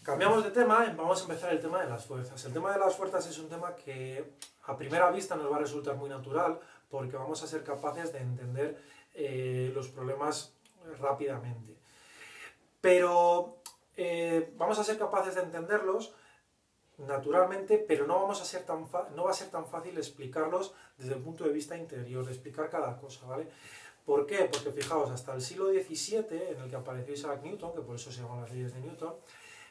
Cambiamos de tema y vamos a empezar el tema de las fuerzas. El tema de las fuerzas es un tema que a primera vista nos va a resultar muy natural porque vamos a ser capaces de entender los problemas rápidamente. Pero vamos a ser capaces de entenderlos naturalmente, pero no va a ser tan fácil explicarlos desde el punto de vista interior, de explicar cada cosa, ¿vale? ¿Por qué? Porque fijaos, hasta el siglo XVII, en el que apareció Isaac Newton, que por eso se llaman las leyes de Newton,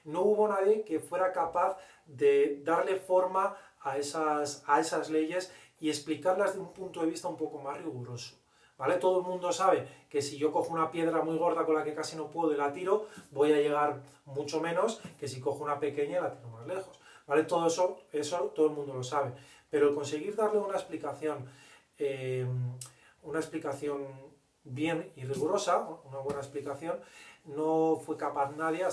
no hubo nadie que fuera capaz de darle forma a esas leyes y explicarlas de un punto de vista un poco más riguroso. ¿Vale? Todo el mundo sabe que si yo cojo una piedra muy gorda con la que casi no puedo y la tiro, voy a llegar mucho menos que si cojo una pequeña y la tiro más lejos. ¿Vale? Todo eso todo el mundo lo sabe. Pero el conseguir darle una explicación bien y rigurosa, una buena explicación, no fue capaz nadie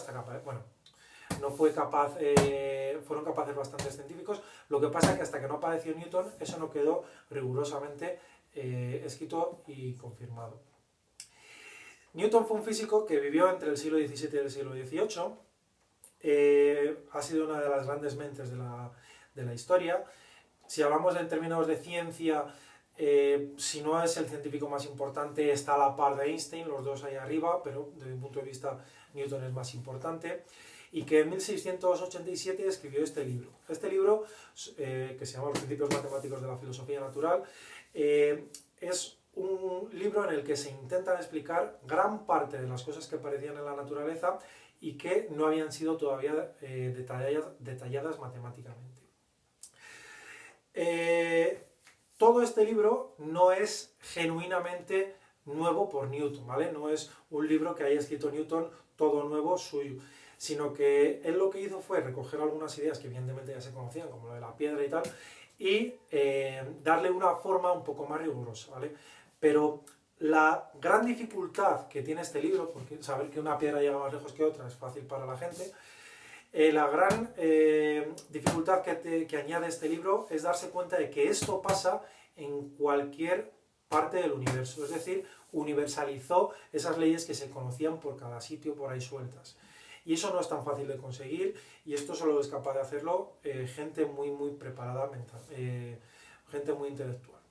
fueron capaces bastantes científicos. Lo que pasa es que hasta que no apareció Newton, eso no quedó rigurosamente escrito y confirmado. Newton fue un físico que vivió entre el siglo XVII y el siglo XVIII. Ha sido una de las grandes mentes de la historia. Si hablamos en términos de ciencia, si no es el científico más importante, está a la par de Einstein, los dos ahí arriba, pero desde mi punto de vista Newton es más importante. Y que en 1687 escribió este libro. Este libro, que se llama Los principios matemáticos de la filosofía natural, es un libro en el que se intentan explicar gran parte de las cosas que aparecían en la naturaleza y que no habían sido todavía detalladas matemáticamente. Todo este libro no es genuinamente nuevo por Newton, ¿vale? No es un libro que haya escrito Newton todo nuevo suyo, sino que él lo que hizo fue recoger algunas ideas que evidentemente ya se conocían, como lo de la piedra y tal, y darle una forma un poco más rigurosa, ¿vale? Pero la gran dificultad que tiene este libro, porque saber que una piedra llega más lejos que otra es fácil para la gente, la gran dificultad que añade este libro es darse cuenta de que esto pasa en cualquier parte del universo, es decir, universalizó esas leyes que se conocían por cada sitio por ahí sueltas. Y eso no es tan fácil de conseguir, y esto solo es capaz de hacerlo gente muy preparada mental, gente muy intelectual.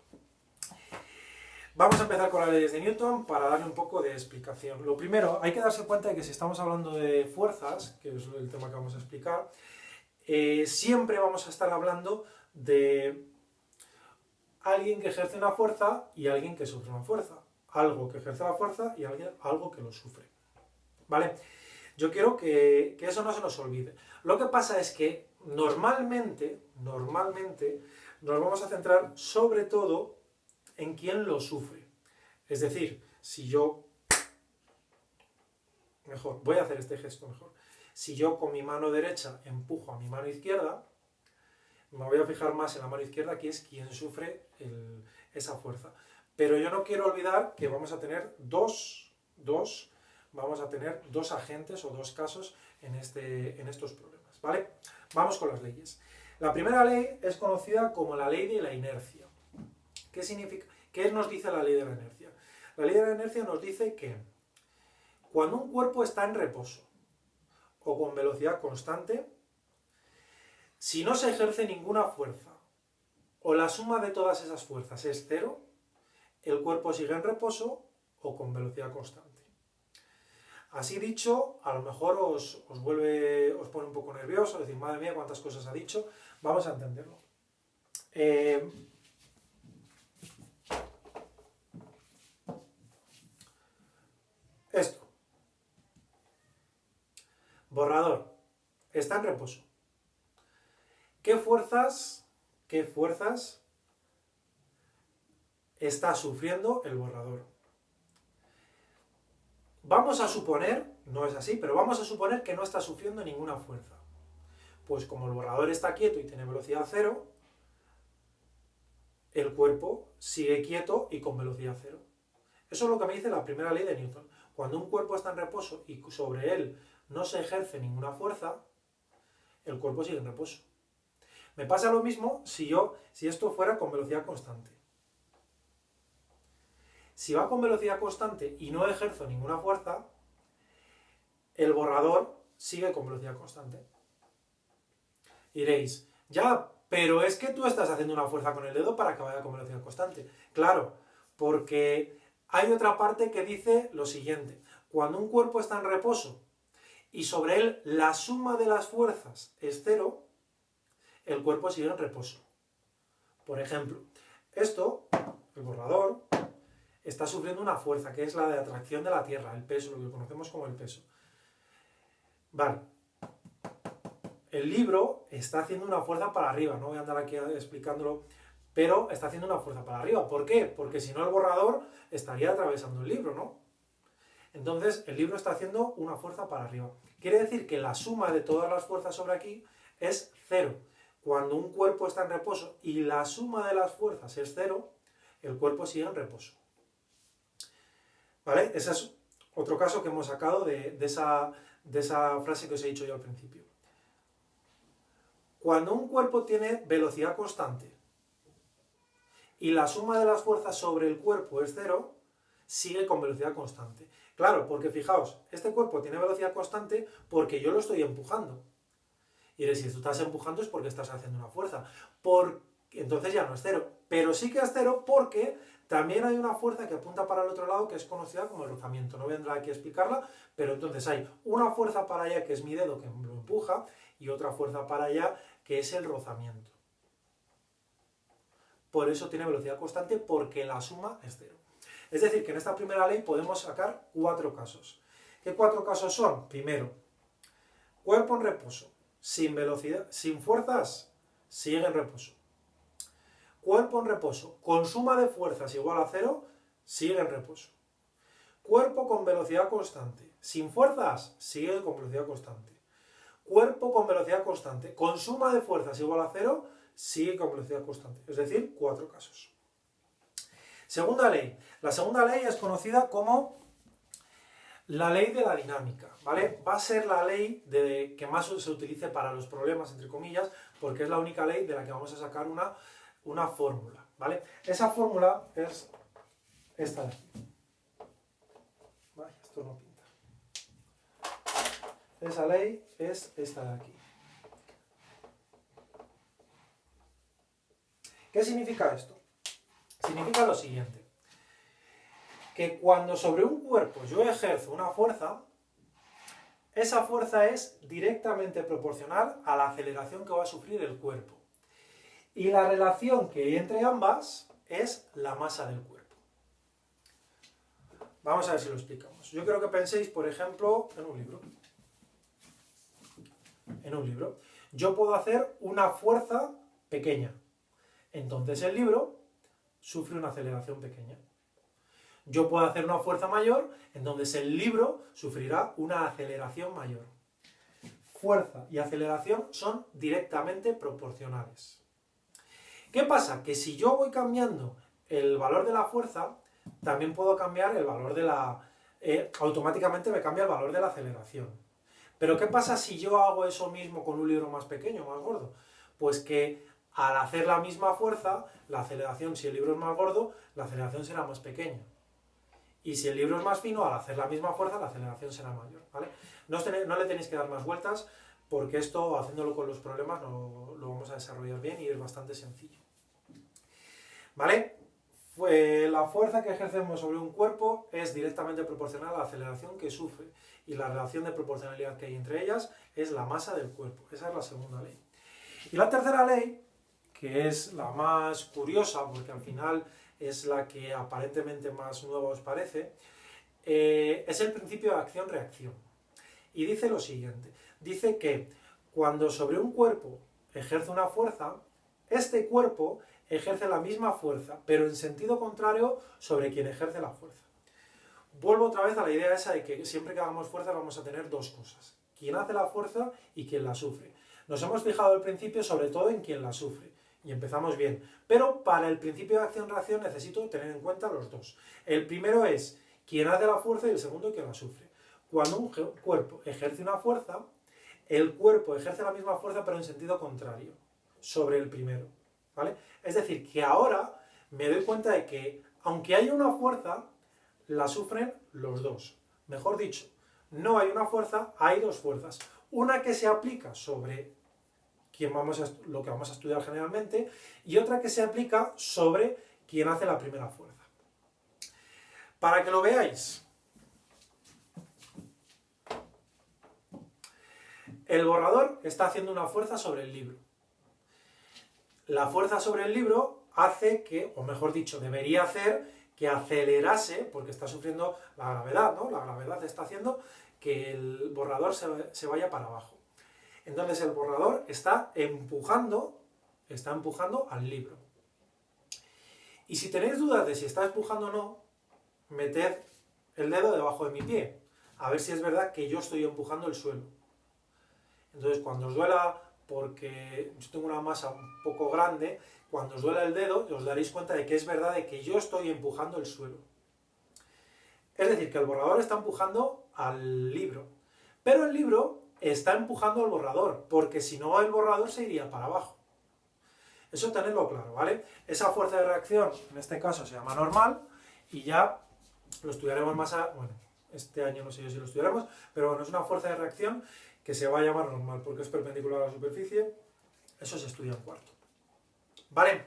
Vamos a empezar con las leyes de Newton para darle un poco de explicación. Lo primero, hay que darse cuenta de que si estamos hablando de fuerzas, que es el tema que vamos a explicar, siempre vamos a estar hablando de alguien que ejerce una fuerza y alguien que sufre una fuerza. Algo que ejerce la fuerza y algo que lo sufre. ¿Vale? Yo quiero que eso no se nos olvide. Lo que pasa es que normalmente nos vamos a centrar sobre todo en quién lo sufre. Es decir, si yo... voy a hacer este gesto mejor. Si yo con mi mano derecha empujo a mi mano izquierda, me voy a fijar más en la mano izquierda, que es quien sufre esa fuerza. Pero yo no quiero olvidar que vamos a tener dos agentes o dos casos en estos problemas, ¿vale? Vamos con las leyes. La primera ley es conocida como la ley de la inercia. ¿Qué significa? ¿Qué nos dice la ley de la inercia? La ley de la inercia nos dice que cuando un cuerpo está en reposo o con velocidad constante, si no se ejerce ninguna fuerza o la suma de todas esas fuerzas es cero, el cuerpo sigue en reposo o con velocidad constante. Así dicho, a lo mejor os pone un poco nervioso, decir, madre mía, cuántas cosas ha dicho. Vamos a entenderlo. Esto. Borrador. Está en reposo. ¿Qué fuerzas está sufriendo el borrador? Vamos a suponer, no es así, pero vamos a suponer que no está sufriendo ninguna fuerza. Pues como el borrador está quieto y tiene velocidad cero, el cuerpo sigue quieto y con velocidad cero. Eso es lo que me dice la primera ley de Newton. Cuando un cuerpo está en reposo y sobre él no se ejerce ninguna fuerza, el cuerpo sigue en reposo. Me pasa lo mismo si esto fuera con velocidad constante. Si va con velocidad constante y no ejerzo ninguna fuerza, el borrador sigue con velocidad constante. Diréis, ya, pero es que tú estás haciendo una fuerza con el dedo para que vaya con velocidad constante. Claro, porque hay otra parte que dice lo siguiente. Cuando un cuerpo está en reposo y sobre él la suma de las fuerzas es cero, el cuerpo sigue en reposo. Por ejemplo, esto, el borrador, está sufriendo una fuerza, que es la de atracción de la Tierra, el peso, lo que conocemos como el peso. Vale. El libro está haciendo una fuerza para arriba, no voy a andar aquí explicándolo, pero está haciendo una fuerza para arriba. ¿Por qué? Porque si no el borrador estaría atravesando el libro, ¿no? Entonces el libro está haciendo una fuerza para arriba. Quiere decir que la suma de todas las fuerzas sobre aquí es cero. Cuando un cuerpo está en reposo y la suma de las fuerzas es cero, el cuerpo sigue en reposo. ¿Vale? Ese es otro caso que hemos sacado de esa frase que os he dicho yo al principio. Cuando un cuerpo tiene velocidad constante y la suma de las fuerzas sobre el cuerpo es cero, sigue con velocidad constante. Claro, porque fijaos, este cuerpo tiene velocidad constante porque yo lo estoy empujando. Y si tú estás empujando es porque estás haciendo una fuerza. Entonces ya no es cero. Pero sí que es cero porque también hay una fuerza que apunta para el otro lado que es conocida como el rozamiento. No vendrá aquí a explicarla, pero entonces hay una fuerza para allá que es mi dedo que lo empuja y otra fuerza para allá que es el rozamiento. Por eso tiene velocidad constante, porque la suma es cero. Es decir, que en esta primera ley podemos sacar 4 casos. ¿Qué 4 casos son? Primero, cuerpo en reposo, sin velocidad, sin fuerzas, sigue en reposo. Cuerpo en reposo, con suma de fuerzas igual a 0, sigue en reposo. Cuerpo con velocidad constante, sin fuerzas, sigue con velocidad constante. Cuerpo con velocidad constante, con suma de fuerzas igual a 0, sigue con velocidad constante. Es decir, 4 casos. Segunda ley. La segunda ley es conocida como la ley de la dinámica, ¿vale? Va a ser la ley que más se utilice para los problemas, entre comillas, porque es la única ley de la que vamos a sacar una fórmula, ¿vale? Esa fórmula es esta de aquí. Vaya, esto no pinta. Esa ley es esta de aquí. ¿Qué significa esto? Significa lo siguiente, que cuando sobre un cuerpo yo ejerzo una fuerza, esa fuerza es directamente proporcional a la aceleración que va a sufrir el cuerpo. Y la relación que hay entre ambas es la masa del cuerpo. Vamos a ver si lo explicamos. Yo quiero que penséis, por ejemplo, en un libro. En un libro. Yo puedo hacer una fuerza pequeña. Entonces el libro sufre una aceleración pequeña. Yo puedo hacer una fuerza mayor, entonces el libro sufrirá una aceleración mayor. Fuerza y aceleración son directamente proporcionales. ¿Qué pasa? Que si yo voy cambiando el valor de la fuerza, también puedo cambiar el valor de la... automáticamente me cambia el valor de la aceleración. Pero ¿qué pasa si yo hago eso mismo con un libro más pequeño, más gordo? Pues que al hacer la misma fuerza, la aceleración, si el libro es más gordo, la aceleración será más pequeña. Y si el libro es más fino, al hacer la misma fuerza, la aceleración será mayor, ¿vale? No le tenéis que dar más vueltas, porque esto, haciéndolo con los problemas, lo vamos a desarrollar bien y es bastante sencillo. ¿Vale? La fuerza que ejercemos sobre un cuerpo es directamente proporcional a la aceleración que sufre. Y la relación de proporcionalidad que hay entre ellas es la masa del cuerpo. Esa es la segunda ley. Y la tercera ley, que es la más curiosa, porque al final es la que aparentemente más nueva os parece, es el principio de acción-reacción. Y dice lo siguiente, dice que cuando sobre un cuerpo ejerce una fuerza, este cuerpo ejerce la misma fuerza, pero en sentido contrario sobre quien ejerce la fuerza. Vuelvo otra vez a la idea esa de que siempre que hagamos fuerza vamos a tener dos cosas, quien hace la fuerza y quien la sufre. Nos hemos fijado al principio sobre todo en quien la sufre, y empezamos bien, pero para el principio de acción-reacción necesito tener en cuenta los dos. El primero es quien hace la fuerza y el segundo quien la sufre. Cuando un cuerpo ejerce una fuerza, el cuerpo ejerce la misma fuerza pero en sentido contrario, sobre el primero, ¿vale? Es decir, que ahora me doy cuenta de que, aunque haya una fuerza, la sufren los dos. Mejor dicho, no hay una fuerza, hay dos fuerzas. Una que se aplica sobre lo que vamos a estudiar generalmente, y otra que se aplica sobre quien hace la primera fuerza. Para que lo veáis, el borrador está haciendo una fuerza sobre el libro. La fuerza sobre el libro hace que, o mejor dicho, debería hacer que acelerase, porque está sufriendo la gravedad, ¿no? La gravedad está haciendo que el borrador se vaya para abajo. Entonces el borrador está empujando al libro. Y si tenéis dudas de si está empujando o no, meted el dedo debajo de mi pie, a ver si es verdad que yo estoy empujando el suelo. Entonces cuando os duela, porque yo tengo una masa un poco grande, cuando os duela el dedo os daréis cuenta de que es verdad de que yo estoy empujando el suelo. Es decir, que el borrador está empujando al libro, pero el libro está empujando al borrador, porque si no el borrador se iría para abajo. Eso tenedlo claro, ¿vale? Esa fuerza de reacción, en este caso, se llama normal, y ya lo estudiaremos más bueno, este año no sé yo si lo estudiaremos, pero bueno, es una fuerza de reacción que se va a llamar normal, porque es perpendicular a la superficie. Eso se estudia en cuarto. ¿Vale?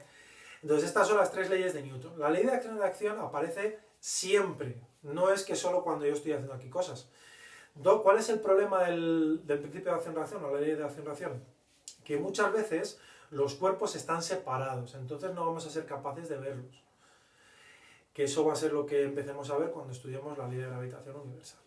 Entonces estas son las tres leyes de Newton. La ley de acción y reacción aparece siempre, no es que solo cuando yo estoy haciendo aquí cosas. ¿Cuál es el problema del principio de acción-reacción o la ley de acción-reacción? Que muchas veces los cuerpos están separados, entonces no vamos a ser capaces de verlos. Que eso va a ser lo que empecemos a ver cuando estudiemos la ley de gravitación universal.